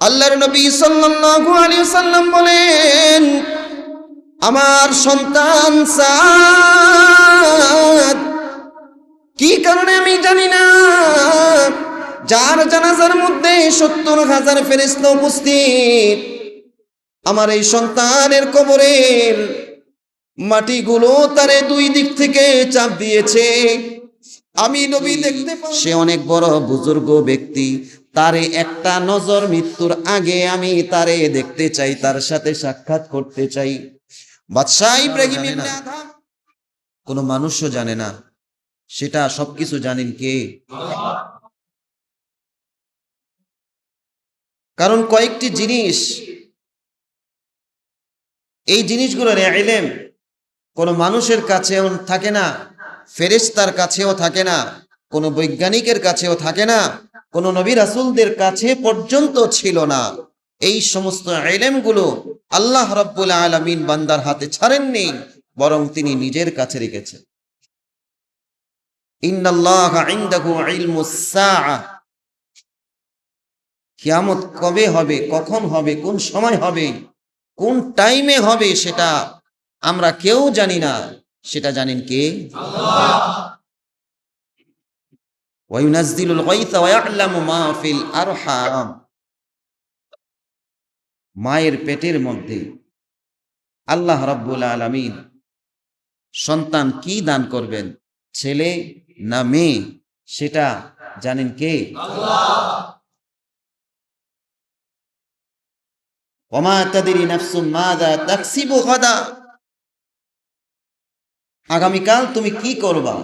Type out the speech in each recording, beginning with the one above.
আল্লাহর নবী সাল্লাল্লাহু আলাইহি ওয়াসাল্লাম বলেন, আমার সন্তান সাদ, কি কারণে আমি জানি না, যার জানাজার মধ্যে ৭০,০০০ ফেরেশতা উপস্থিত, আমার এই সন্তানের কবরের মাটিগুলো তারে দুই দিক থেকে চাপ দিয়েছে। আমি নবী দেখতে পাই, সে অনেক বড় বুজুর্গ ব্যক্তি, তারে একটা নজর মৃত্যুর আগে আমি তারে দেখতে চাই, তার সাথে সাক্ষাৎ করতে চাই। বাদশাহ ইব্রাহিম ইবনে আদম কোনো মানুষও জানে না, সেটা সবকিছু জানেন কে? কারণ কয়েকটি জিনিস, এই জিনিসগুলোর ইলম কোনো মানুষের কাছেও থাকে না, ফেরেশতার কাছেও থাকে না, কোনো বৈজ্ঞানিকের কাছেও থাকে না, কোনো নবী রাসূলদের কাছে পর্যন্ত ছিল না। এই সমস্ত ইলমগুলো আল্লাহ রাব্বুল আলামিন বান্দার হাতে ছাড়েননি, বরং তিনি নিজের কাছে রেখেছেন। ইন্নাল্লাহা ইনদাহু ইলমুস সাআহ, কিয়ামত কবে হবে, কখন হবে, কোন সময় হবে, কোন টাইমে হবে, সেটা আমরা কেউ জানি না, সেটা জানেন কে? আল্লাহ। ওয়া ইউনাজ্জিলুল গায়থা ওয়া ইয়া'লামু মা ফিল আরহাম, মায়ের পেটের মধ্যে আল্লাহ রাব্বুল আলামিন সন্তান কি দান করবেন, ছেলে না মেয়ে, সেটা জানেন কে? আল্লাহ। ওয়া মা তাদরি নাফসুম মাযা তাকসিবু গাদা, আগামীকাল তুমি কি করবা,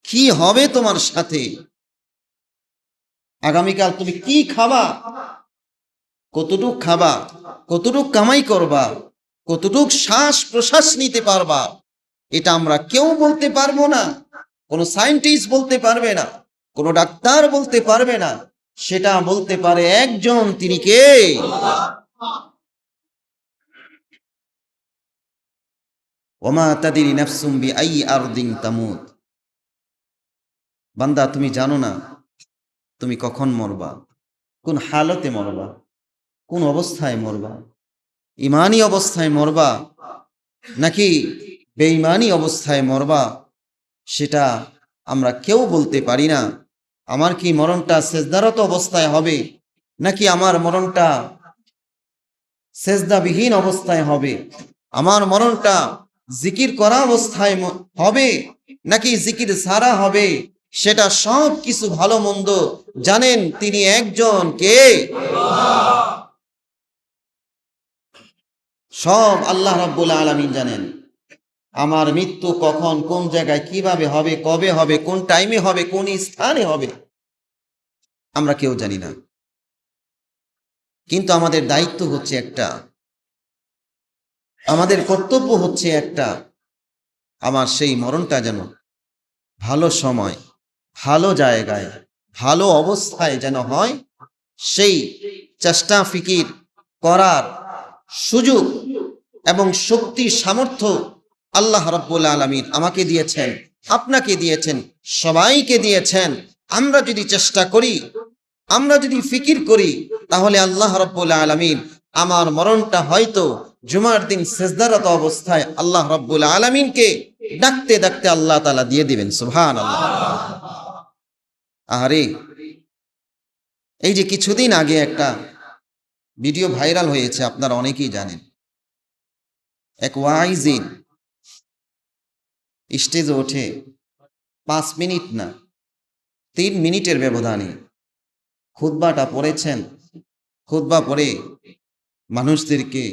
কি হবে তোমার সাথে, আগামীকাল তুমি কি খাবা, কতটুক খাবা, কতটুক কামাই করবা, কতটুক শ্বাস প্রশ্বাস নিতে পারবা, এটা আমরা কেউ বলতে পারবো না, কোনো সায়েন্টিস্ট বলতে পারবে না, কোনো ডাক্তার বলতে পারবে না, সেটা বলতে পারে একজন, তিনি কে? ওমা তাদরি নাফসুম বিআই আরদিন তামুত, বান্দা তুমি জানো না তুমি কখন মরবা, কোন হালতে মরবা, কোন অবস্থায় মরবা, ইমানি অবস্থায় মরবা নাকি বেঈমানি অবস্থায় মরবা, সেটা আমরা কেউ বলতে পারি না। আমার কি মরণটা সেজদারত অবস্থায় হবে, নাকি আমার মরণটা সেজদাবিহীন অবস্থায় হবে, আমার মরণটা জিকির করা অবস্থায় হবে নাকি জিকির ছাড়া হবে, সেটা সব কিছু ভালো মন্দ জানেন তিনি একজন, কে? আল্লাহ। সব আল্লাহ রাব্বুল আলামিন জানেন। আমার মৃত্যু কখন, কোন জায়গায়, কিভাবে হবে, কবে হবে, কোন টাইমে হবে, কোন স্থানে হবে, আমরা কেউ জানি না। কিন্তু আমাদের দায়িত্ব হচ্ছে একটা, আমাদের কর্তব্য হচ্ছে একটা, আমার সেই মরণটা যেন ভালো সময়, ভালো জায়গায়, ভালো অবস্থায় যেন হয়, সেই চেষ্টা ফিকির করার সুযোগ এবং শক্তি সামর্থ্য আল্লাহ রাব্বুল আলামিন আমাকে দিয়েছেন, আপনাকে দিয়েছেন, সবাইকে দিয়েছেন। আমরা যদি চেষ্টা করি, আমরা যদি ফিকির করি, তাহলে আল্লাহ রাব্বুল আলামিন আমার মরণটা হয়তো জুমার দিন সেজদারত অবস্থায় আল্লাহ রাব্বুল আলামিনকে ডাকতে ডাকতে আল্লাহ তাআলা দিয়ে দিবেন। সুবহানাল্লাহ। আরে এই যে কিছুদিন আগে একটা ভিডিও ভাইরাল হয়েছে, আপনারা অনেকেই জানেন, এক ওয়াইজিন স্টেজে ওঠে 5 মিনিট না 3 মিনিটের ব্যবধানে খুতবাটা পড়েছেন। খুতবা পড়ে মানুষদেরকে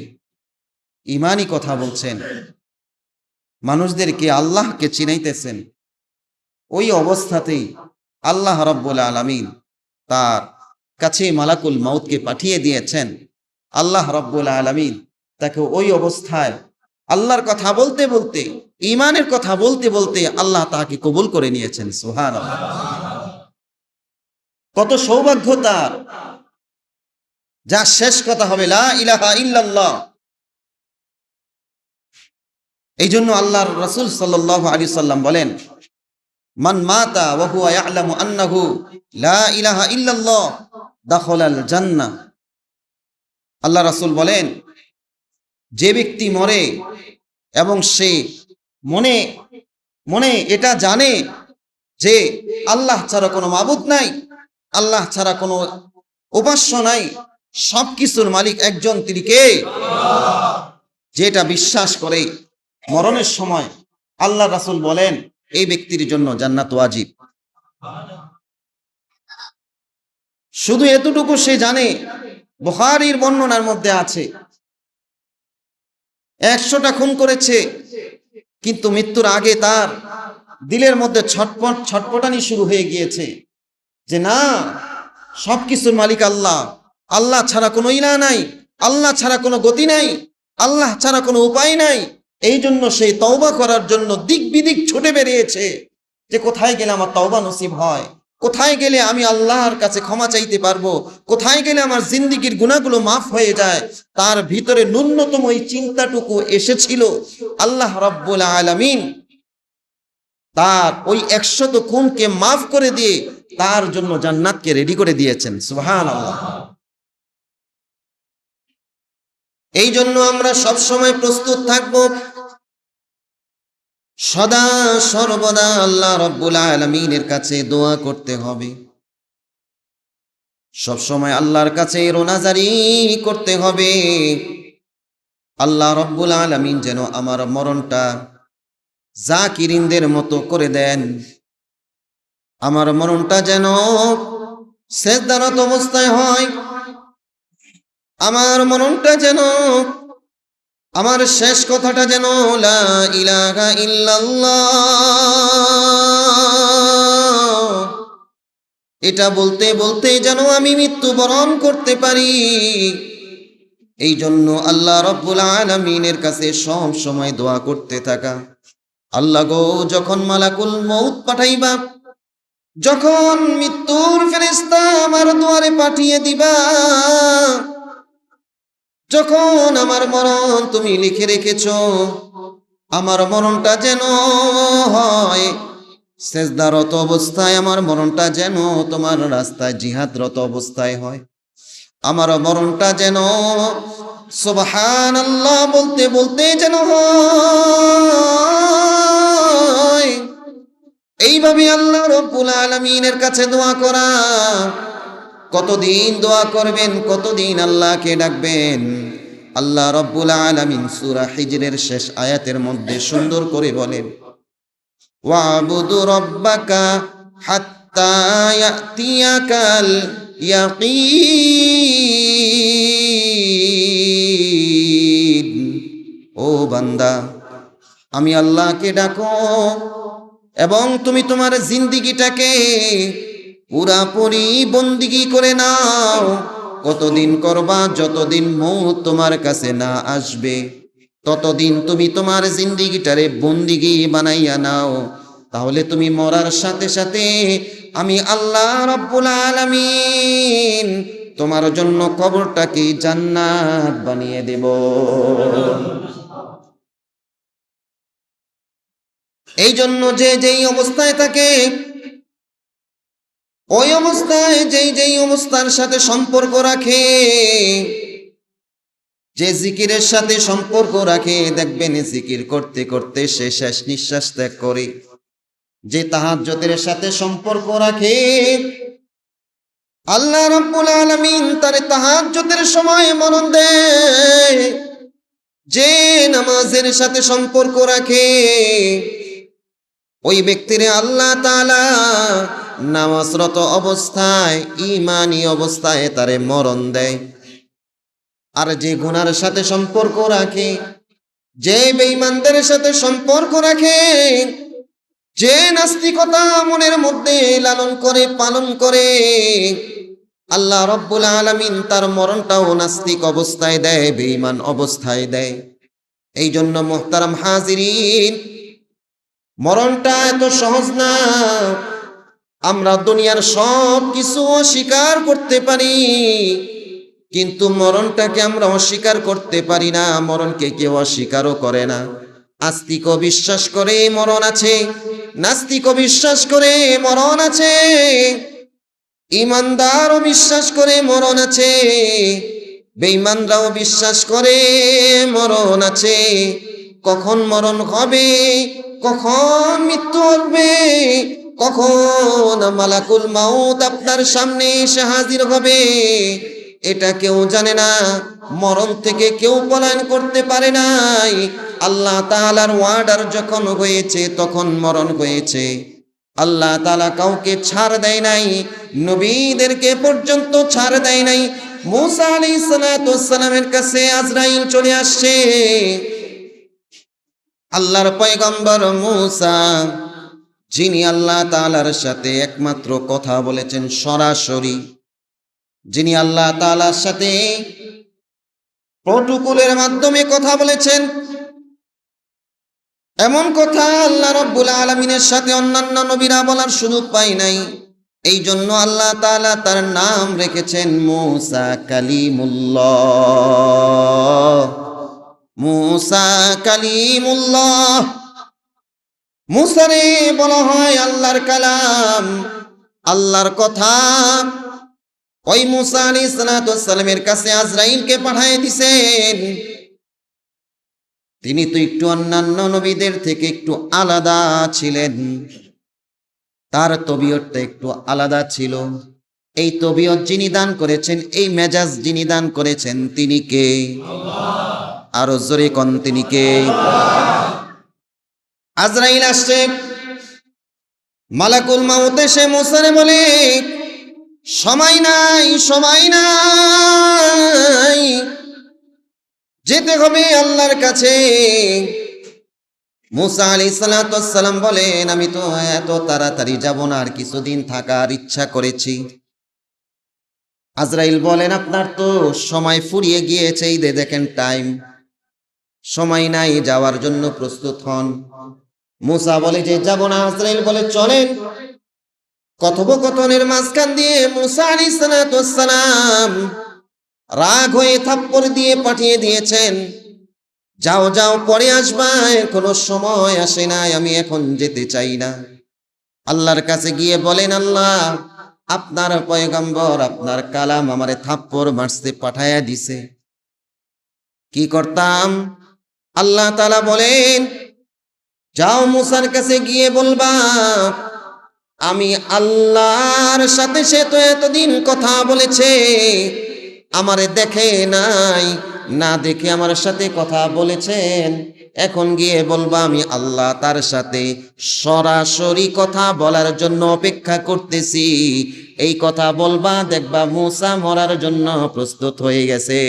ইমানি কথা বলছেন, মানুষদেরকে আল্লাহকে চিনাইতেছেন। ওই অবস্থাতেই আল্লাহ রাব্বুল আলামিন তার কাছে মালাকুল মাউতকে পাঠিয়ে দিয়েছেন। আল্লাহ রাব্বুল আলামিন তাকে ওই অবস্থায় আল্লাহর কথা বলতে বলতে, ইমানের কথা বলতে বলতে আল্লাহ তাকে কবুল করে নিয়েছেন। সুবহানাল্লাহ। কত সৌভাগ্য তার, যা শেষ কথা হবে লা ইলাহা ইল্লাল্লাহ। এই জন্য আল্লাহর রাসূল সাল্লাল্লাহু আলাইহি সাল্লাম বলেন, মান মাতা ওয়া হুয়া ইয়ালামু আন্নাহু লা ইলাহা ইল্লাল্লাহ দাখালাল জান্নাহ আল্লাহ রাসূল বলেন, যে ব্যক্তি মরে এবং সে মনে মনে এটা জানে যে আল্লাহ ছাড়া কোনো মাবুদ নাই, আল্লাহ ছাড়া কোনো উপাস্য নাই, সবকিছুর মালিক একজন, তিনি কে? যেটা বিশ্বাস করে মরণের সময় আল্লাহ রাসূল বলেন এই ব্যক্তির জন্য জান্নাত ওয়াজিব। শুধু এতটুকু সে জানে, বুখারীর বর্ণনার মধ্যে আছে 100টা খুন করেছে, কিন্তু মৃত্যুর আগে তার দিলের মধ্যে ছটপটানি শুরু হয়ে গিয়েছে যে না, সবকিছুর মালিক আল্লাহ, আল্লাহ ছাড়া কোনো ইলাহ নাই, আল্লাহ ছাড়া কোনো গতি নাই, আল্লাহ ছাড়া কোনো উপায় নাই। এই জন্য সেই তওবা করার জন্য দিক বিদিক ছুটে বেরিয়েছে যে কোথায় গেলে আমার তওবা নসিব হয়, কোথায় গেলে আমি আল্লাহর কাছে ক্ষমা চাইতে পারবো, কোথায় গেলে আমার জিন্দেগীর গুনাহগুলো মাফ হয়ে যায়। তার ভিতরে ন্যূনতম এই চিন্তাটুকু এসেছিল, আল্লাহ রাব্বুল আলামিন তার ওই 100 খুনকে মাফ করে দিয়ে তার জন্য জান্নাতকে রেডি করে দিয়েছেন। সুবহানাল্লাহ। এই জন্য আমরা সব সময় প্রস্তুত থাকব, সদা সর্বদা আল্লাহ রাব্বুল আলামিনের কাছে দোয়া করতে হবে, সব সময় আল্লাহর কাছে রোনাজারি করতে হবে। আল্লাহ রাব্বুল আলামিন যেন আমার মরণটা জাকিরিনদের মতো করে দেন, আমার মরণটা যেন সেজদারত অবস্থায় হয়, আমার মরণটা যেন, আমার শেষ কথাটা যেন লা ইলাহা ইল্লাল্লাহ, এটা বলতে বলতে যেন আমি মৃত্যুবরণ করতে পারি। এই জন্য আল্লাহ রাব্বুল আলামিনের কাছে সব সময় দোয়া করতে থাকা। আল্লাহ গো, যখন মালাকুল মউত পাঠাইবা, যখন মৃত্যুর ফেরেশতা আমার দুয়ারে পাঠিয়ে দিবা, যখন আমার মরণ তুমি লিখে রেখেছো, আমার মরণটা যেন হয় সেজদারত অবস্থায়, আমার মরণটা যেন তোমার রাস্তায় জিহাদরত অবস্থায় হয়, আমার মরণটা যেন সুবহানাল্লাহ বলতে বলতে যেন হয়। এইভাবে আল্লাহ রাব্বুল আলামিনের কাছে দোয়া করা। কতদিন দোয়া করবেন, কতদিন আল্লাহকে ডাকবেন। আল্লাহ রাব্বুল আলামিন সূরা হিজরের শেষ আয়াতের মধ্যে সুন্দর করে বলেন, ওয়াবুদু রাব্বাকা হাত্তা ইয়াতিয়াকাল ইয়াকিন। ও বান্দা, আমি আল্লাহকে ডাকো এবং তুমি তোমার জিন্দেগিটাকে পুরাপুরি বন্দিগি করে নাও। কতদিন করবা? যতদিন মউত তোমার কাছে না আসবে ততদিন তুমি তোমার জিন্দেগিটারে বন্দিগি বানাইয়া নাও। তাহলে তুমি মরার সাথে সাথে আমি আল্লাহ রাব্বুল আলামিন তোমার জন্য কবরটাকে জান্নাত বানিয়ে দেব। এই জন্য যে যেই অবস্থায় থাকে, ওই অবস্থায় যেই অবস্থার সাথে সম্পর্ক রাখে, যে জিকিরের সাথে সম্পর্ক রাখে, দেখবেন জিকির করতে করতে সে শেষ নিঃশ্বাস ত্যাগ করে। যে তাহাজ্জুদের সাথে সম্পর্ক রাখে, আল্লাহ রাব্বুল আলামিন তারে তাহাজ্জুদের সময় মরণ দেয়। যে নামাজের সাথে সম্পর্ক রাখে, ওই ব্যক্তিরে আল্লাহ তাআলা নামাজরত অবস্থায়, ঈমানি অবস্থায় তারে মরণ দেয়। আর যে গুনার সাথে সম্পর্ক রাখে, যে বেঈমানদের সাথে সম্পর্ক রাখে, যে নাস্তিকতা মনের মধ্যে লালন করে পালন করে, আল্লাহ রাব্বুল আলামিন তার মরণটাও নাস্তিক অবস্থায় দেয়, বেঈমান অবস্থায় দেয়। এই জন্য মুহতারাম হাজিরিন, মরণটা এত সহজ না। আমরা দুনিয়ার সব কিছু অস্বীকার করতে পারি, কিন্তু মরণটাকে আমরা অস্বীকার করতে পারি না। মরণকে কেউ অস্বীকারও করে না। আস্তিকও বিশ্বাস করে মরণ আছে, নাস্তিকও বিশ্বাস করে মরণ আছে, ঈমানদারও বিশ্বাস করে মরণ আছে, বেঈমানরাও বিশ্বাস করে মরণ আছে, কখন মরণ হবে, কখন মৃত্যু হবে, কখন মালাকুল মাউত আপনার সামনে এসে হাজির হবে, এটা কেউ জানে না। মরণ থেকে কেউ পলায়ন করতে পারে নাই। আল্লাহ তাআলার ওয়ার্ডার যখন হয়েছে তখন মরণ হয়েছে। আল্লাহ তাআলা কাউকে ছাড় দেয় নাই, নবীদেরকে পর্যন্ত ছাড় দেয় নাই। মূসা আলাইহিস সালাতু ওয়াস সালামের কাছে আজরাইল চলে আসছে। আল্লাহর পয়গম্বর মূসা, যিনি আল্লাহ তাআলার সাথে একমাত্র কথা বলেছেন সরাসরি, যিনি আল্লাহ তাআলার সাথে প্রটোকলের মাধ্যমে কথা বলেছেন, এমন কথা আল্লাহ রাব্বুল আলামিনের সাথে অন্যান্য নবীরা বলার সুযোগ পায় নাই। এই জন্য আল্লাহ তাআলা তার নাম রেখেছেন মূসা কালিমুল্লাহ। মূসা কালিমুল্লাহ, মূসারে বলা হয় আল্লাহর কালাম, আল্লাহর কথা। ওই মূসা আলাইহিস সালাতু ওয়াস সালামের কাছে আজরাইলকে পাঠিয়ে দিয়েছেন। তিনি তো একটু অন্যান্য নবীদের থেকে একটু আলাদা ছিলেন, তার তবিয়তটা একটু আলাদা ছিল। এই তবিয়ত যিনি দান করেছেন, এই মেজাজ যিনি দান করেছেন, তিনি কে? আল্লাহ। আরো জোরে কোন তিনি কে? আল্লাহ। আজরাইল আসছে, মালাকুল মাউত এসে মূসারে বলে সময় নাই, সময় নাই, যেতে হবে আল্লাহর কাছে। মূসা আলাইহিস সালাতু ওয়াস সালাম বলেন, আমি তো এত তাড়াতাড়ি যাব না, আর কিছুদিন থাকার ইচ্ছা করেছি। আজরাইল বলেন, আপনার তো সময় ফুরিয়ে গিয়েছে, এই দেখেন টাইম, সময় নাই, যাওয়ার জন্য প্রস্তুত হন। মূসা বলে যে যাব না। আজরাইল বলে চলেন। কথোপকথনের মাঝখান দিয়ে মূসা আলাইহিস সালাতু ওয়াস সালাম রাগ হয়ে থাপ্পড় দিয়ে পাঠিয়ে দিয়েছেন, যাও যাও, পরে আসবা, এখনো সময় আসে নাই, আমি এখন যেতে চাই না। আল্লাহর কাছে গিয়ে বলেন, আল্লাহ, আপনার পয়গম্বর, আপনার কালাম আমারে থাপ্পড় মারতে পাঠায়া দিছে, কি করতাম? আল্লাহ তাআলা বলেন, যাও মূসার কাছে গিয়ে বলবা, আমি আল্লাহর সাথে সে তো এতদিন কথা বলেছে, আমারে দেখে নাই, না দেখে আমার সাথে কথা বলেছেন। এখন গিয়ে বলবা আমি আল্লাহ তার সাথে সরাসরি কথা বলার জন্য অপেক্ষা করতেছি। এই কথা বলবা, দেখবা মূসা মরার জন্য প্রস্তুত হয়ে গেছে।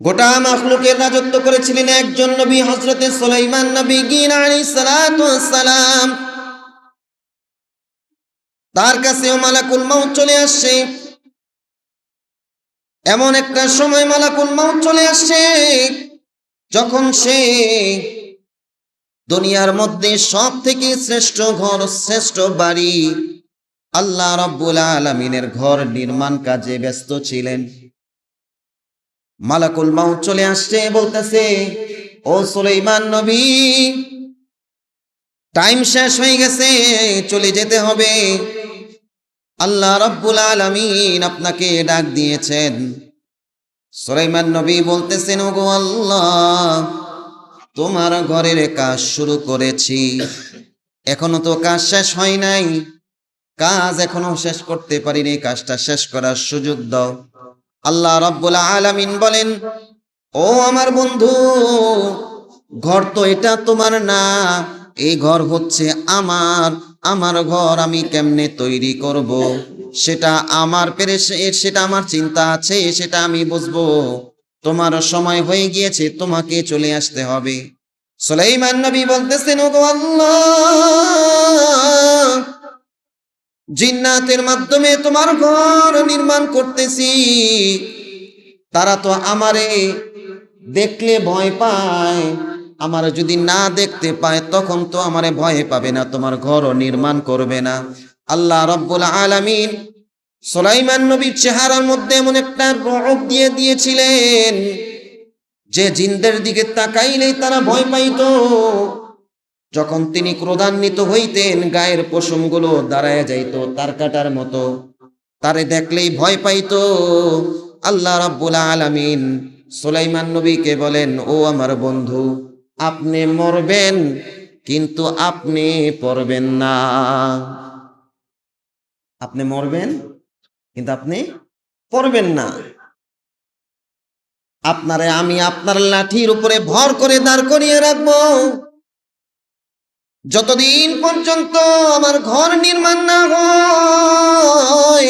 গোটা মাখলুকের রাজত্ব করেছিলেন একজন নবী, হযরতে সুলাইমান নবী আলাইহিস সালাতু ওয়াস সালাম। তার কাছেও মালাকুল মাউত চলে আসছে। এমন একটা সময় মালাকুল মাউত চলে আসছে যখন সে দুনিয়ার মধ্যে সব থেকে শ্রেষ্ঠ ঘর, শ্রেষ্ঠ বাড়ি, আল্লাহ রাব্বুল আলামিনের ঘর নির্মাণ কাজে ব্যস্ত ছিলেন। মালাকুল মাউত চলে আসছে, বলতেছে, ও সুলাইমান নবী, টাইম শেষ হয়ে গেছে, চলে যেতে হবে। আল্লাহ রাব্বুল আলামিন আপনাকে ডাক দিয়েছেন। সুলাইমান নবী বলতেছেন, ওগো আল্লাহ, তোমার ঘরের কাজ শুরু করেছি, এখনো তো কাজ শেষ হয় নাই, কাজ এখনো শেষ করতে পারিনি, কাজটা শেষ করার সুযোগ দাও। আল্লাহ রাব্বুল আলামিন বলেন, ও আমার বন্ধু, ঘর তো এটা তোমার না, এই ঘর হচ্ছে আমার। আমার ঘর আমি কেমনে তৈরি করব, সেটা আমার সেটা আমার চিন্তা আছে, সেটা আমি বুঝবো। তোমার সময় হয়ে গিয়েছে, তোমাকে চলে আসতে হবে। সুলাইমান নবী বলতেছেন, ওগো আল্লাহ, জিন্নাতের মাধ্যমে তোমার ঘর নির্মাণ করতেছি, তারা তো আমারে দেখলে ভয় পায়, আমার যদি না দেখতে পায় তখন তো আমারে ভয় পাবে না, তোমার ঘরও নির্মাণ করবে না। আল্লাহ রাব্বুল আলামিন সুলাইমান নবীর চেহারার মধ্যে এমন একটা রূপ দিয়ে দিয়েছিলেন যে জিনদের দিকে তাকাইলেই তারা ভয় পাইত। যখন তিনি ক্রোধান্বিত হইতেন, গায়ের পশমগুলো দাঁড়ায় যাইত তার কাটার মতো। তারে দেখলেই ভয় পাইতো। আল্লাহ রাব্বুল আলামিন সুলাইমান নবীকে বলেন, ও আমার বন্ধু, আপনি মরবেন কিন্তু আপনি পড়বেন না। আপনি মরবেন কিন্তু আপনি পড়বেন না। আপনারে আমি আপনার লাঠির উপরে ভর করে দাঁড় করিয়ে রাখবো, যতদিন পর্যন্ত আমার ঘর নির্মাণ না হয়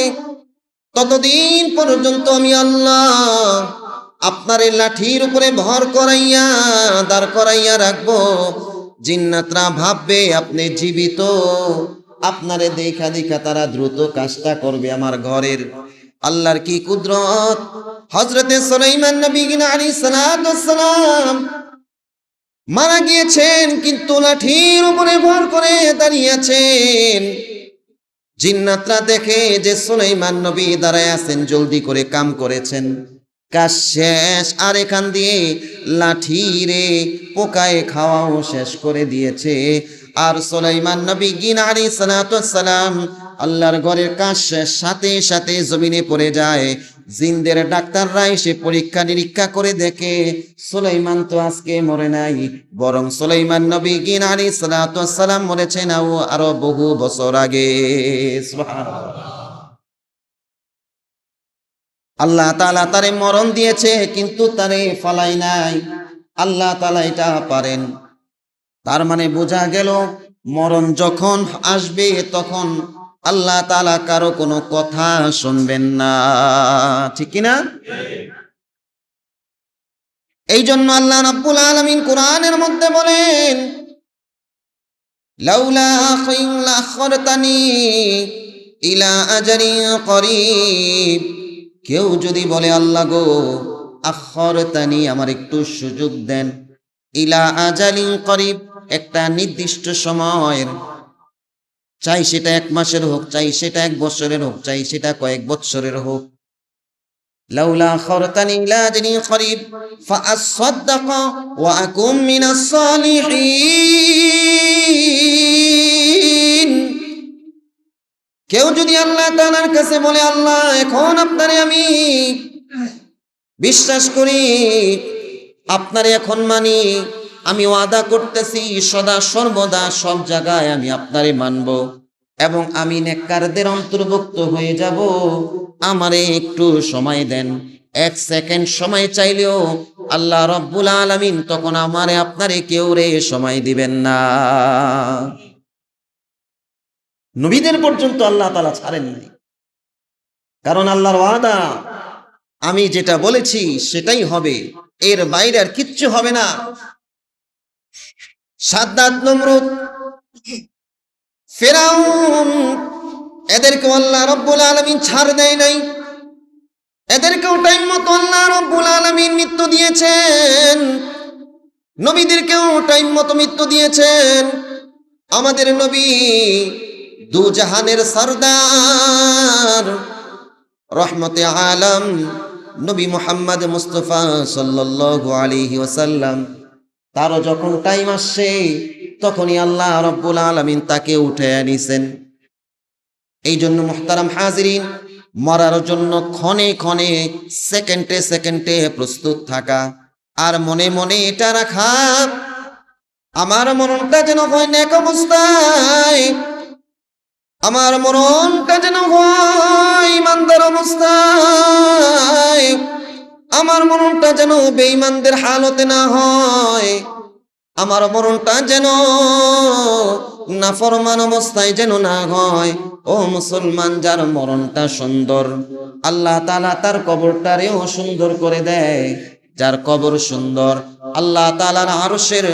ততদিন পর্যন্ত আমি আল্লাহ আপনার এই লাঠির উপরে ভর করাইয়া দাঁড় করাইয়া রাখবো। জিন্নাতরা ভাববে আপনি জীবিত, আপনারে দেখা দেখা তারা দ্রুত কাজটা করবে আমার ঘরের। আল্লাহর কি কুদরত! হযরতে সুলাইমান নবী আলাইহিস সালাম মারা গিয়েছেন কিন্তু লাঠির উপরে ভর করে দাঁড়িয়ে আছেন। জিন্নাতরা দেখে যে সুলাইমান নবী দাঁড়ায় আছেন, জলদি করে কাম করেছেন, কাজ শেষ। আর এখান দিয়ে লাঠিরে পোকায় খাওয়াও শেষ করে দিয়েছে। আর সুলাইমান নবী আলাইহিস সালাম আল্লাহর ঘরের কাজ শেষ, সাথে সাথে জমিনে পড়ে যায়। জিনদের ডাক্তাররা এসে পরীক্ষা নিরীক্ষা করে দেখে সুলাইমান তো আজকে মরে নাই, বরং সুলাইমান নবী আলাইহিস সালাম মরেছেন আরো বহু বছর আগে। সুবহানাল্লাহ। আল্লাহ তাআলা তারে মরণ দিয়েছে কিন্তু তারে ফালাই নাই। আল্লাহ তাআলা এটা পারেন। তার মানে বোঝা গেল মরণ যখন আসবে তখন আল্লাহ তাআলা কারো কোনো কথা শুনবেন না, ঠিক কি না? এই জন্য আল্লাহ রাব্বুল আলামিন কোরআনের মধ্যে বলেন, লাউলা আখারতানি ইলা আজারিন করিব। কেউ যদি বলে আল্লাহ গো আখারতানি, আমার একটু সুযোগ দেন, ইলা আজালিন করিব, একটা নির্দিষ্ট সময়ের, চাই সেটা 1 মাসের হোক, চাই সেটা 1 বছরের হোক, চাই সেটা কয়েক বছরের হোক। লাউলা আখারতানি ইলা আজালিন করিব ফাআসাদদাক ওয়া আকুম মিনাস সালিহিন। কেউ যদি আল্লাহ তাআলার কাছে বলে, আল্লাহ এখন আপনারে আমি বিশ্বাস করি, আপনারে এখন মানি, আমি ওয়াদা করতেছি সদা সর্বদা সব জায়গায় আমি আপনারে মানব এবং আমি নেককারদের অন্তর্ভুক্ত হয়ে যাব, আমারে একটু সময় দেন। 1 সেকেন্ড সময় চাইলেও আল্লাহ রাব্বুল আলামিন তখন আমারে আপনারে কেউ রে সময় দিবেন না। নবীদের পর্যন্ত আল্লাহ তাআলা ছাড়েন নাই, কারণ আল্লাহর ওয়াদা, আমি যেটা বলেছি সেটাই হবে, এর বাইরে আর কিচ্ছু হবে না। সাদ্দাত, নমরুদ, ফিরাউন, এদেরকে আল্লাহ রাব্বুল আলামিন ছাড় দেয় নাই। এদেরকেও টাইম মতো আল্লাহ রাব্বুল আলামিন মৃত্যু দিয়েছেন, নবীদেরকেও টাইম মতো মৃত্যু দিয়েছেন। আমাদের নবী দু জাহানের সরদার রহমতে আলম নবী মুহাম্মদ মুস্তাফা সাল্লাল্লাহু আলাইহি ওয়াসাল্লাম, তারও যখন টাইম আসছে তখনই আল্লাহ রাব্বুল আলামিন তাকে উঠে আনিছেন। এই জন্য মুহতারাম হাজিরিন, মরার জন্য ক্ষণে ক্ষণে সেকেন্ডে সেকেন্ডে প্রস্তুত থাকা, আর মনে মনে এটা রাখা, আমার মরণটা যেন হয় নেক অবস্থায়, আমার মরণটা যেন হয় ইমানদার অবস্থায়, আমার মরণটা যেন বেঈমানদের হালতে না হয়, আমার মরণটা যেন নাফরমান অবস্থায় যেন না হয়। ও মুসলমান, যার মরণটা সুন্দর আল্লাহ তাআলা তার কবরটারেও সুন্দর করে দেয়। যার কবর সুন্দর আল্লাহ তাআলার আরশের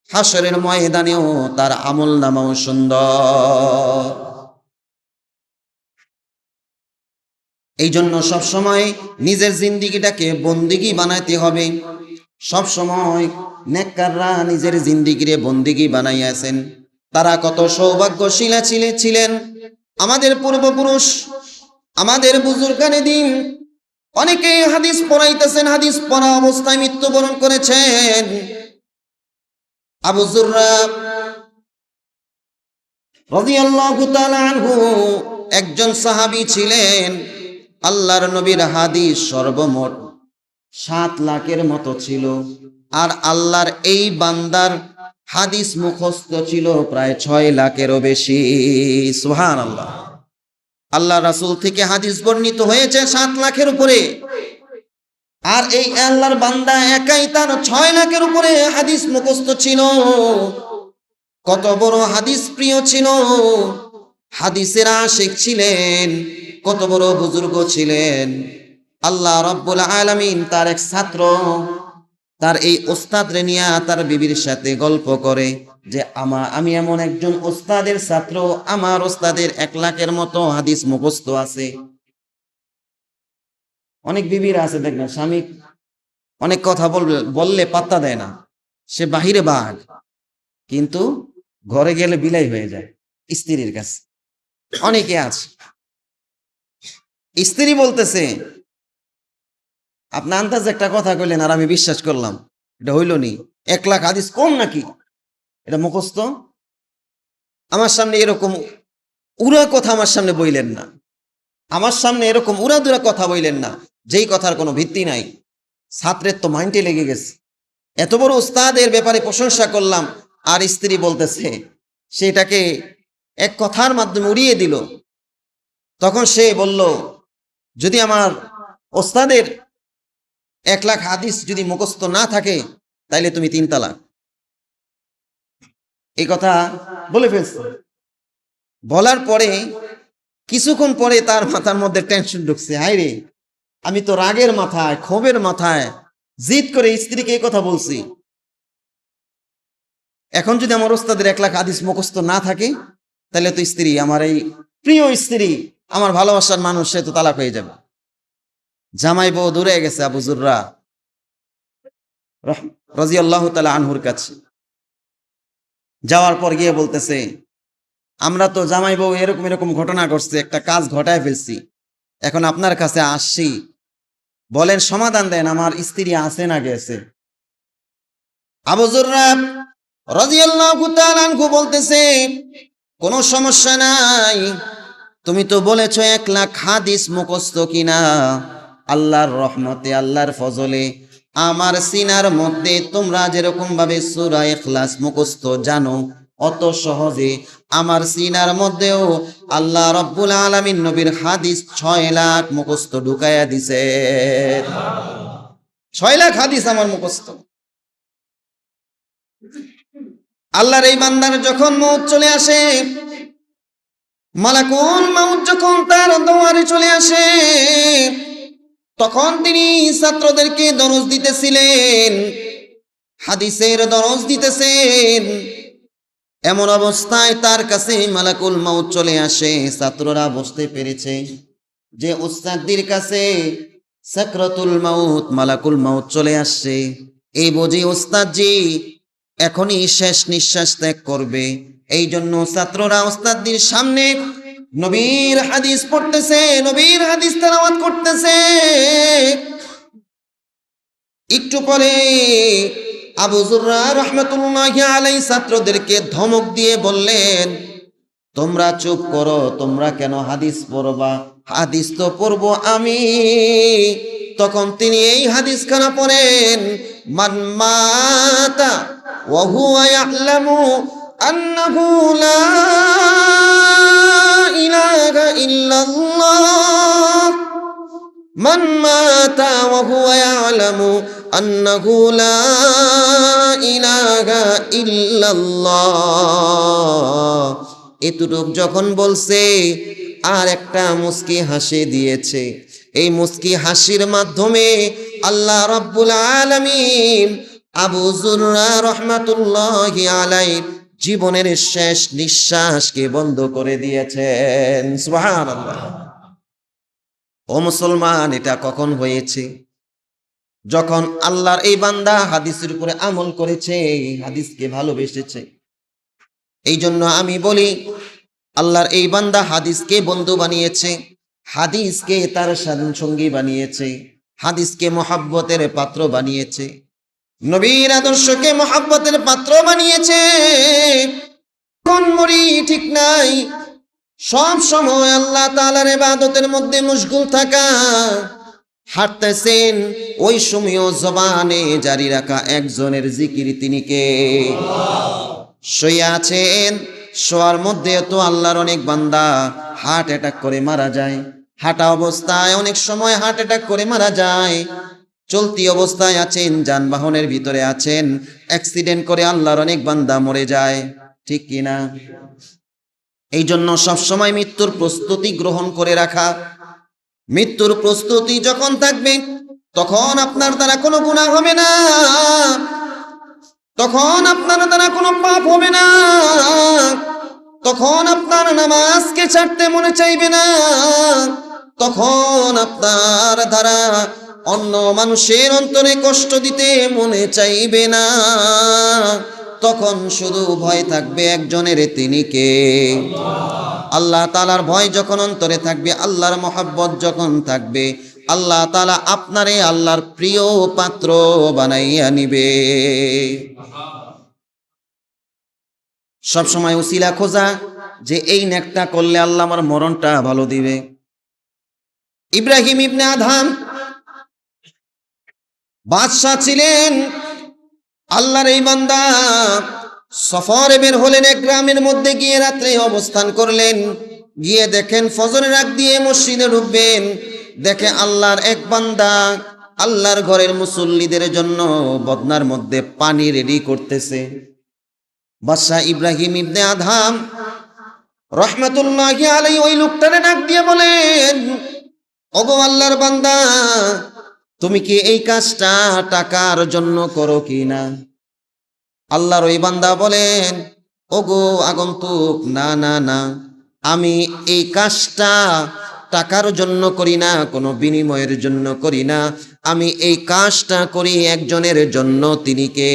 হাশরের ময়দানেও তার আমল নামাও সুন্দর। এই জন্য সবসময় নিজের জিন্দিগিটাকে বন্দিগি বানাইতে হবে। সবসময় নেককাররা নিজের জিন্দিগিরে বন্দিগি বানাইয়াছেন। তারা কত সৌভাগ্যশীল ছিলেন। আমাদের পূর্বপুরুষ, আমাদের বুজুর্গানে দিন অনেকে হাদিস পড়াইতেছেন, হাদিস পড়া অবস্থায় মৃত্যুবরণ করেছেন। আবু যুররা রাদিয়াল্লাহু তাআলা আনহু একজন সাহাবী ছিলেন, আল্লাহর নবীর হাদিস সর্বমোট 7 লাখের মতো ছিল, আর আল্লাহর এই বান্দার হাদিস মুখস্থ ছিল প্রায় 6 লাখেরও বেশি। সুবহানাল্লাহ। আল্লাহ রাসূল থেকে হাদিস বর্ণিত হয়েছে 7 লাখের উপরে, আর এই আল্লাহর বান্দা একাই তার 6 লাখের উপরে হাদিস মুখস্থ ছিল। কত বড় হাদিস প্রিয় ছিল, হাদিসের আশিক ছিলেন, কত বড় বুজুর্গ ছিলেন। আল্লাহ রাব্বুল আলামিন তার এক ছাত্র, তার এই ওস্তাদরে নিয়ে তার বিবির সাথে গল্প করে যে আমি এমন একজন ওস্তাদের ছাত্র, আমার ওস্তাদের 1 লাখের মতো হাদিস মুখস্থ আছে। অনেক বিবিরা আছে দেখবেন, স্বামী অনেক কথা বললে পাত্তা দেয় না, সে বাহিরে বাঘ, কিন্তু ঘরে গেলে বিলাই হয়ে যায় স্ত্রীর কাছে। অনেকে আছে, স্ত্রী বলতেছে আপনি আন্দাজ একটা কথা কইলেন আর আমি বিশ্বাস করলাম, এটা হইল নি, 1 লাখ হাদিস কম নাকি, এটা মুখস্থ। আমার সামনে এরকম উড়া কথা আমার সামনে বইলেন না, আমার সামনে এরকম উড়াদুরা কথা বইলেন না, যেই কথার কোনো ভিত্তি নাই। ছাত্রের তো মাইন্ডে লেগে গেছে, এত বড় উস্তাদের ব্যাপারে প্রশংসা করলাম, আর স্ত্রী বলতেছে, সেটাকে এক কথার মাধ্যমে উড়িয়ে দিল। তখন সে বলল, যদি আমার ওস্তাদের 1 লাখ হাদিস যদি মুখস্থ না থাকে, তাইলে তুমি 3 তালাক। এই কথা বলে ফেলছে। বলার পরে কিছুক্ষণ পরে তার মাথার মধ্যে টেনশন ঢুকছে, হায় রে, আমি তো রাগের মাথায়, ক্ষোভের মাথায় জিদ করে স্ত্রীকে এই কথা বলছি, এখন যদি আমার ওস্তাদের 1 লাখ হাদিস মুখস্থ না থাকে, তাহলে তো স্ত্রী, আমার এই প্রিয় স্ত্রী, আমার ভালোবাসার মানুষ, সে তো তালাক হয়ে যাবে। জামাই বউ দূরে গেছে আবু যুররা রাদিয়াল্লাহু তাআলা আনহুর কাছে। যাওয়ার পর গিয়ে বলতেছে, আমরা তো জামাই বউ এরকম এরকম ঘটনা ঘটছে, একটা কাজ ঘটায় ফেলছি, এখন আপনার কাছে আসছি, বলেন সমাধান দেন, আমার স্ত্রী আছে না গেছে। আবু যুররা রাদিয়াল্লাহু তাআলা আনহু বলতেছে, কোনো সমস্যা নাই, তুমি তো বলেছো 1 লাখ হাদিস মুখস্থ কিনা, আল্লাহর রহমতে, আল্লাহর ফজলে আমার সিনার মধ্যে তোমরা যেরকম ভাবে সূরা ইখলাস মুখস্থ জানো, অত সহজে আমার সিনার মধ্যেও আল্লাহ রাব্বুল আলামিন নবীর হাদিস 6 লাখ মুখস্থ ঢুকাইয়া দিছে। 6 লাখ হাদিস আমার মুখস্থ। আল্লাহর এই বান্দার যখন মউত চলে আসে, মালাকুল মউত যখন তার দুয়ারে চলে আসে, তখন তিনি ছাত্রদেরকে দরস দিতেছিলেন, হাদিসের দরস দিতেছেন। এমন অবস্থায় তার কাছে মালাকুল মউত চলে আসে। ছাত্ররা বুঝতে পেরেছে যে উস্তাদের কাছে সাকরাতুল মাউত, মালাকুল মউত চলে আসছে। এই বুঝি উস্তাদজি এখনই শেষ নিঃশ্বাস ত্যাগ করবে। এই জন্য ছাত্ররা উস্তাদের সামনে নবীর হাদিস পড়তেছে, নবীর হাদিস তেলাওয়াত করতেছে। একটু পরে আবু যুররা রাহমাতুল্লাহি আলাইহি ছাত্রদেরকে ধমক দিয়ে বললেন, তোমরা চুপ করো, তোমরা কেন হাদিস পড়বা, হাদিস তো পড়বো আমি। তখন তিনি এই হাদিস খানা পড়েন, মান মাতা ওয়া হুয়া ইয়ালামু আন্নাহু লা ইলাহা ইল্লাল্লাহ, মান মাতা ওয়া হুয়া ইয়ালামু আন্নাহু লা ইলাহা ইল্লাল্লাহ। এতটুক যখন বলছে, আর একটা মুস্কি হাসি দিয়েছে। এই মুস্কি হাসির মাধ্যমে আল্লাহ রাব্বুল আলামিন আবু যুররা রাহমাতুল্লাহি আলাইহি জীবনের শেষ নিঃশ্বাসকে বন্ধ করে দিয়েছেন। সুবহানাল্লাহ। ও মুসলমান, এটা কখন হয়েছে? যখন আল্লাহর এই বান্দা হাদিসের উপরে আমল করেছে, হাদিসকে ভালোবেসেছে। এই জন্য আমি বলি, আল্লাহর এই বান্দা হাদিসকে বন্ধু বানিয়েছে, হাদিসকে তার সঙ্গী বানিয়েছে, হাদিসকে মহব্বতের পাত্র বানিয়েছে, নবীর আদর্শকে মহব্বতের পাত্র বানিয়েছে। কোন মরি ঠিক নাই, সব সময় আল্লাহ তাআলার ইবাদতের মধ্যে মশগুল থাকা, হাঁটতেছেন, ওই সময় জবানে জারি রাখা একজনের জিকির, তিনি কে? শুয়ে আছেন, শোয়ার মধ্যে তো আল্লাহর অনেক বান্দা হার্ট অ্যাটাক করে মারা যায়। হাঁটা অবস্থায় অনেক সময় হার্ট অ্যাটাক করে মারা যায়। চলতি অবস্থায় আছেন, যানবাহনের ভিতরে আছেন, অ্যাক্সিডেন্ট করে আল্লাহর অনেক বান্দা মরে যায়, ঠিক কিনা? এই জন্য সবসময় মৃত্যুর প্রস্তুতি গ্রহণ করে রাখা। মৃত্যুর প্রস্তুতি যখন থাকবে, তখন আপনার দ্বারা কোনো গুনাহ হবে না, তখন আপনার দ্বারা কোনো পাপ হবে না, তখন আপনার নামাজকে ছাড়তে মনে চাইবে না, তখন আপনার দ্বারা অন্য মানুষের অন্তরে কষ্ট দিতে মনে চাইবে না। তখন শুধু ভয় থাকবে একজনের, তিনি কে? আল্লাহ তাআলার ভয় যখন অন্তরে থাকবে, আল্লাহর মহব্বত যখন থাকবে, আল্লাহ তাআলা আপনারে আল্লাহর প্রিয় পাত্র বানাইয়া নিবে। সবসময় উসিলা খোঁজা, যে এই নেকটা করলে আল্লাহ আমার মরণটা ভালো দিবে। ইব্রাহিম ইবনে আদহাম বাদশাহ ছিলেন, আল্লাহর এই বান্দা সফরে বের হলেন, এক গ্রামের মধ্যে গিয়ে রাত্রে অবস্থান করলেন। গিয়ে দেখেন ফজরের আগ দিয়ে মসজিদে ঢুকবেন, দেখে আল্লাহর এক বান্দা আল্লাহর ঘরের মুসল্লিদের জন্য বদনার মধ্যে পানি রেডি করতেছে। বাদশাহ ইব্রাহিম ইবনে আদহাম রহমাতুল্লাহি আলাইহি ওই লোকটারে ডাক দিয়ে বলেন, ওগো আল্লাহর বান্দা, তুমি কি এই কাজটা টাকার জন্য করো কি না? আল্লাহর ওই বান্দা বলেন, ওগো আগন্তুক, না না না, আমি এই কাজটা টাকার জন্য করি না, কোনো বিনিময়ের জন্য করি না, আমি এই কাজটা করি একজনের জন্য, তিনি কে?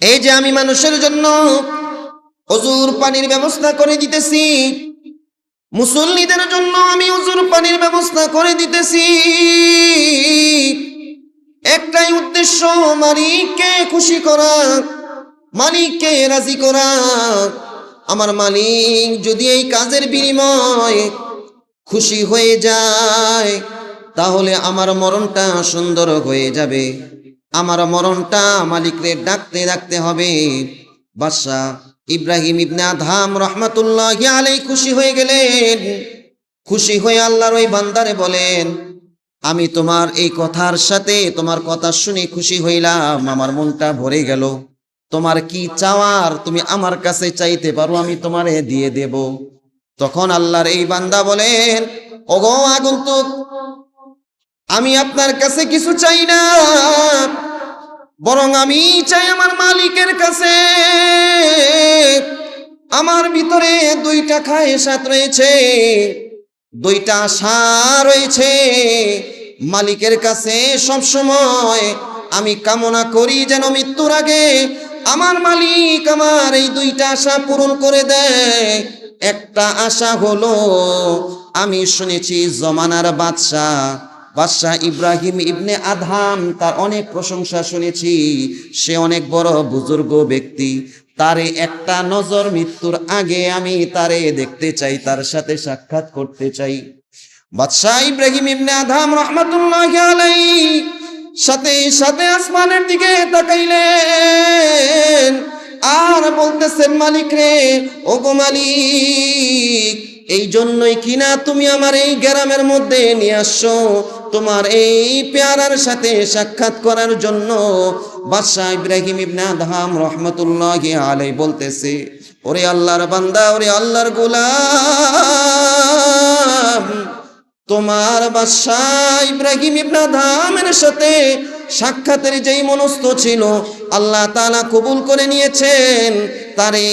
এই যে আমি মানুষের জন্য ওযুর পানির ব্যবস্থা করে দিতেছি, মুসল্লিদের জন্য আমি ওযুর পানির ব্যবস্থা করে দিতেছি, একটাই উদ্দেশ্য, মালিককে খুশি করা, মালিককে রাজি করা। আমার মালিক যদি এই কাজের বিনিময় খুশি হয়ে যায়, তাহলে আমার মরণটা সুন্দর হয়ে যাবে, আমার মরণটা মালিকরে ডাকতে ডাকতে হবে। বাদশাহ ইব্রাহিম ইবনে আদহাম রহমাতুল্লাহি আলাইহি খুশি হয়ে গেলেন। খুশি হয়ে আল্লাহর ওই বান্দারে বলেন, আমি তোমার এই কথার সাথে, তোমার কথা শুনে খুশি হইলাম, আমার মনটা ভরে গেল। তোমার কি চাওয়ার তুমি আমার কাছে চাইতে পারো, আমি তোমারে দিয়ে দেব। তখন আল্লাহর এই বান্দা বলেন, ওগো আগন্তুক, আমি আপনার কাছে কিছু চাই না, বরং আমি চাই আমার মালিকের কাছে। আমার ভিতরে দুইটা খায়েশাত রয়েছে, দুইটা আশা রয়েছে। মালিকের কাছে সব সময় আমি কামনা করি যেন মৃত্যুর আগে আমার মালিক আমার এই দুইটা আশা পূরণ করে দেয়। একটা আশা হলো, আমি শুনেছি জমানার বাদশাহ ইব্রাহিম ইবনে আদহাম, তার অনেক প্রশংসা শুনেছি, সে অনেক বড় বুজুর্গ ব্যক্তি। তারে একটা নজর মৃত্যুর আগে আমি তারে দেখতে চাই, তার সাথে সাক্ষাৎ করতে চাই। বাদশাহ ইব্রাহিম ইবনে আদহাম রহমাতুল্লাহি আলাইহি সাথে সাথে আসমানের দিকে তাকাইলেন আর বলতেছেন, মালিক রে, ওগো মালিক, এই জন্যই কিনা তুমি আমার এই গ্রামের মধ্যে নিয়ে আসছো, তোমার এই পেয়ারার সাথে সাক্ষাৎ করার জন্য। বাদশাহ ইব্রাহিম ইবনে আদহাম রহমাতুল্লাহি আলাইহি বলতেছে, ওরে আল্লাহর বান্দা, ওরে আল্লাহর গোলাম, তোমার বাদশাহ ইব্রাহিম ইবনে আদহামের সাথে সাক্ষাতের যেই মনস্থ ছিল, আল্লাহ তাআলা কবুল করে নিয়েছেন। তারে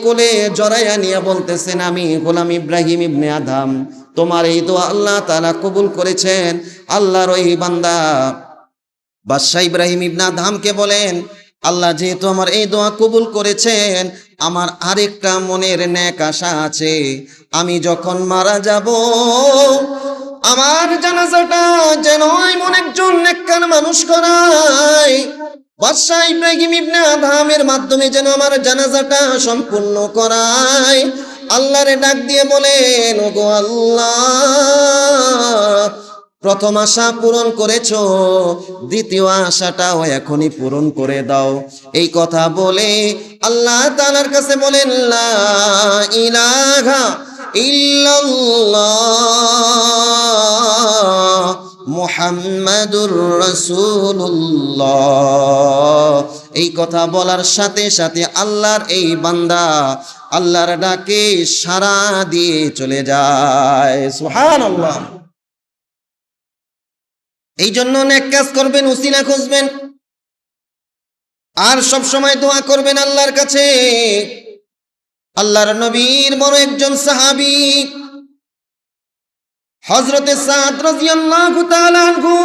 কোলে জড়াইয়া নিয়ে বলতেছেন, আমি গোলাম ইব্রাহিম ইবনে আদহাম, তোমার এই দোয়া আল্লাহ তাআলা কবুল করেছেন। আল্লাহর ওই বান্দা বাদশাহ ইব্রাহিম ইবনে আদহামকে বলেন, আল্লাহ যেহেতু আমার এই দোয়া কবুল করেছেন, আমার আরেকটা মনের নেক আশা আছে, আমি যখন মারা যাব, আমার জানাজাটা যেন এমন একজন নেককার মানুষ করায় বাদশাহ ইব্রাহিম ইবনে আদহামের মাধ্যমে যেন আমার জানাজাটা সম্পূর্ণ করায়। আল্লাহরে ডাক দিয়ে বলেন, ওগো আল্লাহ, প্রথম আশা পূরণ করেছো, দ্বিতীয় আশাটাও এখনই পূরণ করে দাও। এই কথা বলে আল্লাহ তাআলার কাছে বলেন, লা ইলাহা ইল্লাল্লাহ মুহাম্মাদুর রাসূলুল্লাহ। এই কথা বলার সাথে সাথে আল্লাহর এই বান্দা আল্লাহর ডাকে সাড়া দিয়ে চলে যায়। সুবহানাল্লাহ। এই জন্য নেক কাজ করবেন, উসিলা খুঁজবেন, আর সব সময় দোয়া করবেন আল্লাহর কাছে। আল্লাহর নবীর বড় একজন সাহাবী হযরতে সাদ রাদিয়াল্লাহু তাআলা আনহু,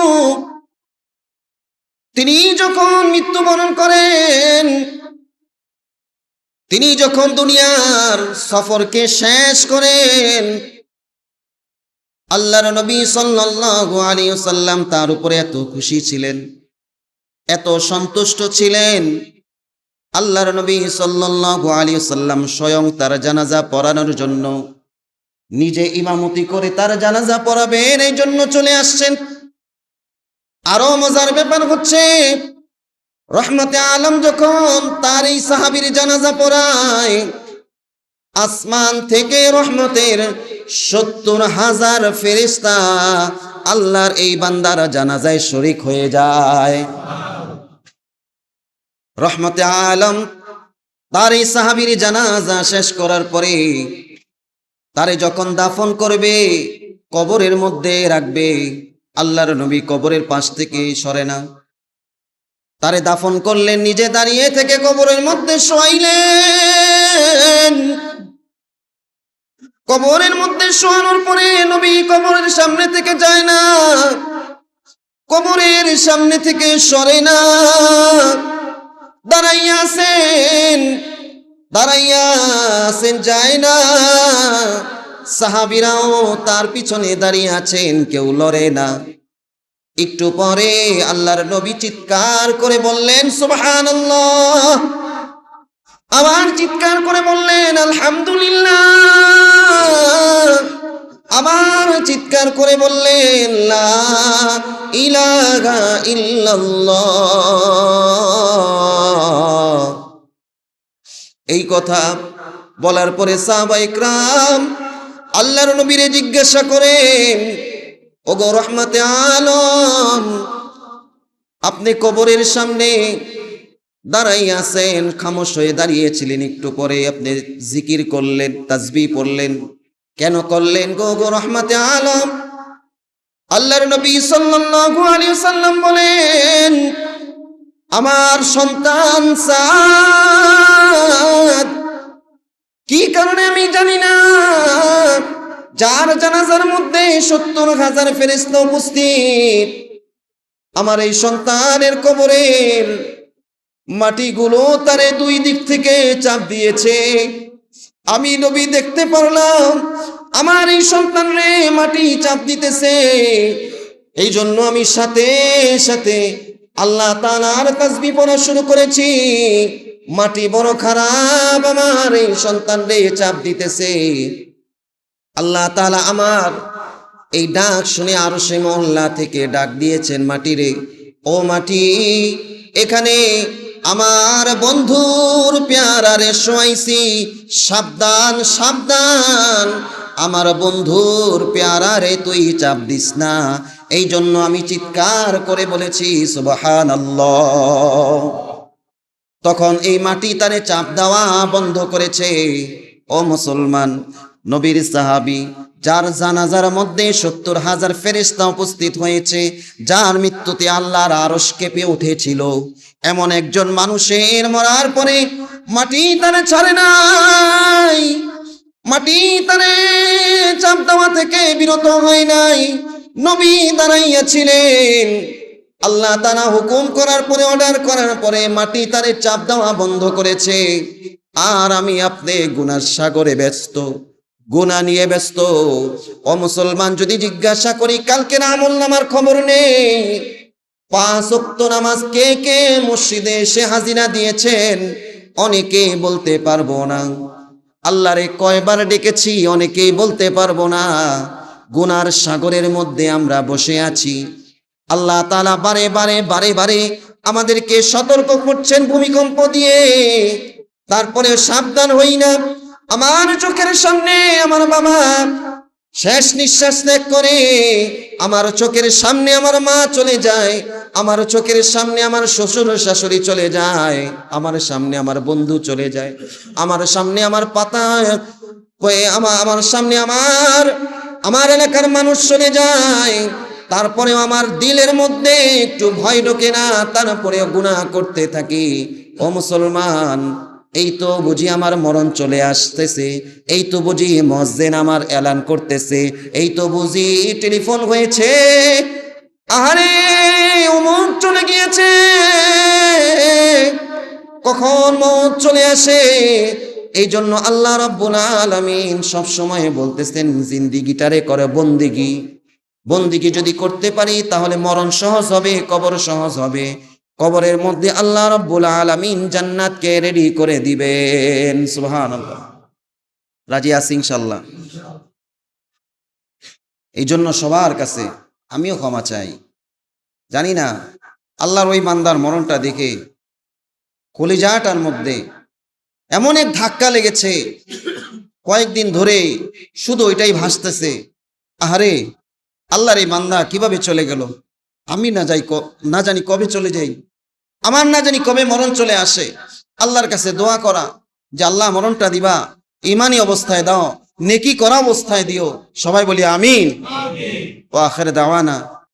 তিনি যখন মৃত্যুবরণ করেন, তিনি যখন দুনিয়ার সফরকে শেষ করেন, আল্লাহর নবী সাল্লাল্লাহু আলাইহি ওয়াসাল্লাম তার উপরে এত খুশি ছিলেন, এত সন্তুষ্ট ছিলেন, আল্লাহর নবী সাল্লাল্লাহু আলাইহি ওয়াসাল্লাম স্বয়ং তার জানাজা পড়ানোর জন্য নিজে ইমামতি করে তার জানাজা পড়াবেন এই জন্য চলে আসছেন। আরো মজার ব্যাপার হচ্ছে, রহমতে আলম যখন তার এই সাহাবীর জানাজা পড়ায়, আসমান থেকে রহমতের ৭০,০০০ ফেরেশতা আল্লাহর এই বান্দার জানাজায় শরীক হয়ে যায়। রহমতে আলম তার এই সাহাবীর জানাজা শেষ করার পরে তারে যখন দাফন করবে, কবরের মধ্যে রাখবে, আল্লাহর নবী কবরের পাশ থেকে সরে না। তারে দাফন করলেন, নিজে দাঁড়িয়ে থেকে কবরের মধ্যে শোয়াইলেন। কবরের মধ্যে শোয়ানোর পরে নবী কবরের সামনে থেকে যায় না, কবরের সামনে থেকে সরে না, দাঁড়াইয়া আছেন, যায় না। সাহাবীরাও তার পিছনে দাঁড়িয়ে আছেন, কেউ লড়ে না। একটু পরে আল্লাহর নবী চিৎকার করে বললেন, সুবহানাল্লাহ। আবার চিৎকার করে বললেন, আলহামদুলিল্লাহ। আবার চিৎকার করে বললেন, লা ইলাহা ইল্লাল্লাহ। এই কথা বলার পরে সাহাবায়ে কেরাম আল্লাহর নবীরে জিজ্ঞাসা করেন, ওগো রহমতে আলম, আপনি কবরের সামনে দাঁড়াইয়া আছেন, খামোশ হয়ে দাঁড়িয়েছিলেন, একটু পরে আপনি জিকির করলেন, তাসবিহ পড়লেন, কেন করলেন গো রহমতে আলম? আল্লাহর নবী সাল্লাল্লাহু আলাইহি ওয়াসাল্লাম বলেন, আমার সন্তান সাদ, কি কারণে আমি জানি না, যার জানাজার মধ্যে ৭০,০০০ ফেরেশতা উপস্থিত, আমার এই সন্তানের কবরের মাটিগুলো তারে দুই দিক থেকে চাপ দিয়েছে। আমি নবী দেখতে পারলাম আমার এই সন্তানরে মাটি চাপ দিতেছে। এই জন্য আমি সাথে সাথে আল্লাহ তাআলার তাসবিহ পড়া শুরু করেছি। মাটি বড় খারাপ, আমার এই সন্তানরে চাপ দিতেছে। আল্লাহ তাআলা আমার এই ডাক শুনে আরশে মহল্লা থেকে ডাক দিয়েছেন, মাটিরে, ও মাটি, এখানে আমার বন্ধুর পেয়ারারে শোয়াইছি, সাবধান সাবধান, আমার বন্ধুর পেয়ারারে তুই চাপ দিস না। এই জন্য আমি চিৎকার করে বলেছি সুবহানাল্লাহ। তখন এই মাটি তারে চাপ দেওয়া বন্ধ করেছে। ও মুসলমান, নবীর সাহাবী, যার জানাজার মধ্যে ৭০,০০০ ফেরেশতা উপস্থিত হয়েছে, যার মৃত্যুতে আল্লাহর আরশ কেঁপে উঠেছিল, এমন একজন মানুষের মরার পরে মাটি তারে ছাড়ে নাই, মাটি তারে চাপ দেওয়া থেকে বিরত হয় নাই। নবী দাঁড়াইয়াছিলেন, আল্লাহ তাআলা হুকুম করার পরে, অর্ডার করার পরে মাটি তারে চাপ দেওয়া বন্ধ করেছে। আর আমি আপনি গুনার সাগরে ব্যস্ত, গুনাহ নিয়ে ব্যস্ত। ও মুসলমান, যদি জিজ্ঞাসা করি কালকের আমলনামার খবর নেই, 5 ওয়াক্ত নামাজ কে কে মসজিদে এসে হাজিরা দিয়েছেন? অনেকে বলতে পারবো না। আল্লাহরে কয়বার ডেকেছি অনেকেই বলতে পারবো না। গুনার সাগরের মধ্যে আমরা বসে আছি। আল্লাহ তাআলা বারে বারে বারে বারে আমাদেরকে সতর্ক করছেন ভূমিকম্প দিয়ে। তারপরে সাবধান হই না। আমার চোখের সামনে আমার বাবা শেষ নিঃশ্বাস ত্যাগ করে, আমার চোখের সামনে আমার মা চলে যায়, আমার চোখের সামনে আমার শ্বশুর শাশুড়ি চলে যায়, আমার সামনে আমার বন্ধু চলে যায়, আমার সামনে আমার আমার সামনে আমার এলাকার মানুষ চলে যায়। তারপরেও আমার দিলের মধ্যে একটু ভয় ঢোকে না, তারপরেও গুনাহ করতে থাকি। ও মুসলমান, এই তো বুঝি আমার মরণ চলে আসতেছে, এই তো বুঝি মুয়াজ্জিন আমার এলান করতেছে, এই তো বুঝি টেলিফোন হয়েছে, আরে অমুক চলে গিয়েছে। কখন মওত চলে আসে। এই জন্য আল্লাহ রাব্বুল আলামিন সব সময় বলতেছেন জিন্দেগিটারে করে বন্দেগি। বন্দেগি যদি করতে পারি তাহলে মরণ সহজ হবে, কবর সহজ হবে। কবরের মধ্যে আল্লাহ রাব্বুল আলামিন জান্নাতকে রেডি করে দিবেন। সুবহানাল্লাহ। রাজি আছি ইনশাআল্লাহ? এই জন্য সবার কাছে আমিও ক্ষমা চাই। জানি না আল্লাহর ওই বান্দার মরণটা দেখে কলিজাটার মধ্যে এমন এক ধাক্কা লেগেছে, কয়েকদিন ধরে শুধু ওইটাই ভাসতেছে, আহারে আল্লাহর এই বান্দা কিভাবে চলে গেল। আমি না জানি কবে চলে যাই, আমার না জানি কবে মরণ চলে আসে। আল্লাহর কাছে দোয়া করা যে আল্লাহ মরণটা দিবা ঈমানি অবস্থায় দাও, নেকি করা অবস্থায় দিও। সবাই বলি আমিন। ওয়া আখির দাওয়ানা